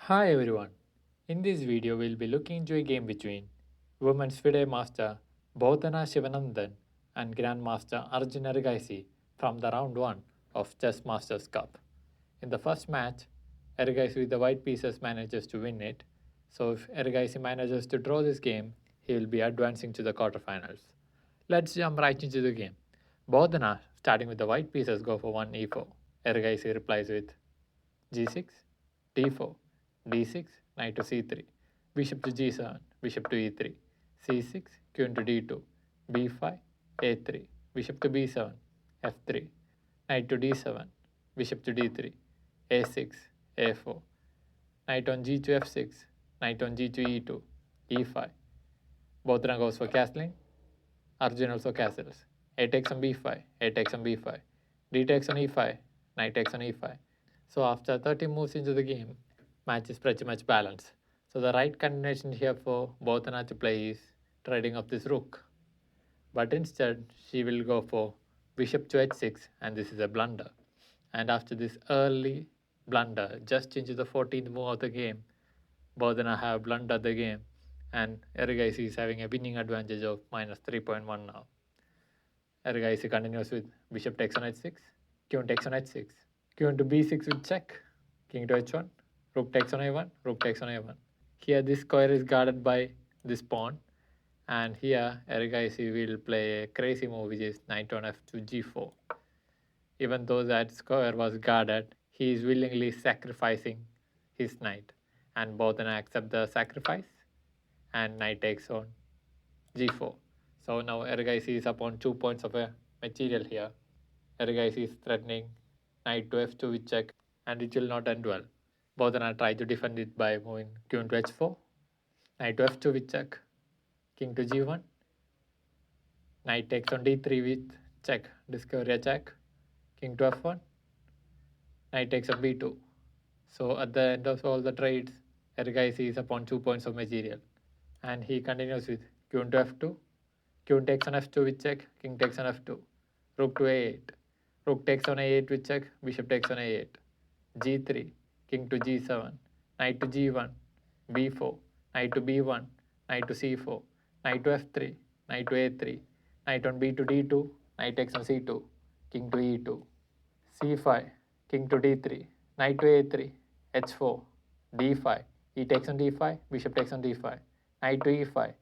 Hi everyone. In this video, we'll be looking into a game between Women's FIDE Master Bodhana Shivanandan and Grandmaster Arjun Erigaisi from the round 1 of Chess Masters Cup. In the first match, Erigaisi with the white pieces manages to win it. So if Erigaisi manages to draw this game, he will be advancing to the quarterfinals. Let's jump right into the game. Bodhana, starting with the white pieces, go for 1 e4. Erigaisi replies with g6, d4, d6, knight to c3, bishop to g7, bishop to e3, c6, q into d2, b5, a3, bishop to b7, f3, knight to d7, bishop to d3, a6, a4, knight on g2, f6, knight on g2, e2, e5. Bodhana goes for castling. Arjun also castles. A takes on b5, a takes on b5, d takes on e5, knight takes on e5. So after 30 moves into the game, match is pretty much balanced. So the right combination here for Bodhana to play is trading up this rook. But instead, she will go for bishop to h6, and this is a blunder. And after this early blunder, just into the 14th move of the game, Bodhana have blundered the game, and Erigaisi is having a winning advantage of minus 3.1 now. Erigaisi continues with bishop takes on h6, q takes on h6, q into b6 with check, king to h1, rook takes on a1, rook takes on a1. Here this square is guarded by this pawn, and here Erigaisi will play a crazy move which is knight on f2 g4. Even though that square was guarded, he is willingly sacrificing his knight, and Bodhana accept the sacrifice, and knight takes on g4. So now Erigaisi is upon 2 points of a material here. Erigaisi is threatening knight to f2 with check, and it will not end well. Bodhana try to defend it by moving q into h4, knight to f2 with check, king to g1, knight takes on d3 with check, discovery a check, king to f1, knight takes on b2. So at the end of all the trades, Erigaisi is upon 2 points of material, and he continues with q into f2, q takes on f2 with check, king takes on f2, rook to a8, rook takes on a8 with check, bishop takes on a8, g3, king to g7, knight to g1, b4, knight to b1, knight to c4, knight to f3, knight to a3, knight on b to d2, knight takes on c2, king to e2, c5, king to d3, knight to a3, h4, d5, e takes on d5, bishop takes on d5, knight to e5,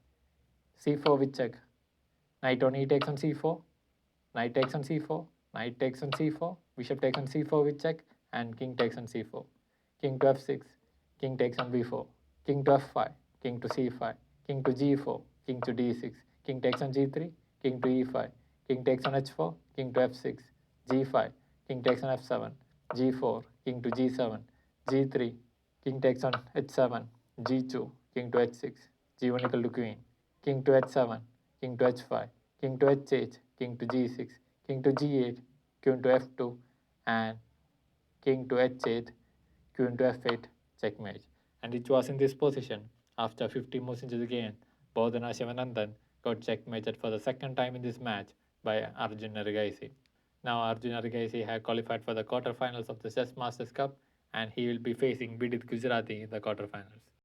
c4 with check, knight on e takes on c4, knight takes on c4, knight takes on c4, bishop takes on c4 with check, and king takes on c4, king to f6, king takes on b4, king to f5, king to c5, king to g4, king to d6, king takes on g3, king to e5, king takes on h4, king to f6, g5, king takes on f7, g4, king to g7, g3, king takes on h7, g2, king to h6, g1 equal to queen, king to h7, king to h5, king to h8, king to g6, king to g8, king to f2, and king to h8, q into f8, checkmate. And it was in this position, after 50 moves into the game, Bodhana Shivanandan got checkmated for the second time in this match by Arjun Erigaisi. Now Arjun Erigaisi had qualified for the quarterfinals of the Chess Masters Cup, and he will be facing Vidit Gujarati in the quarterfinals.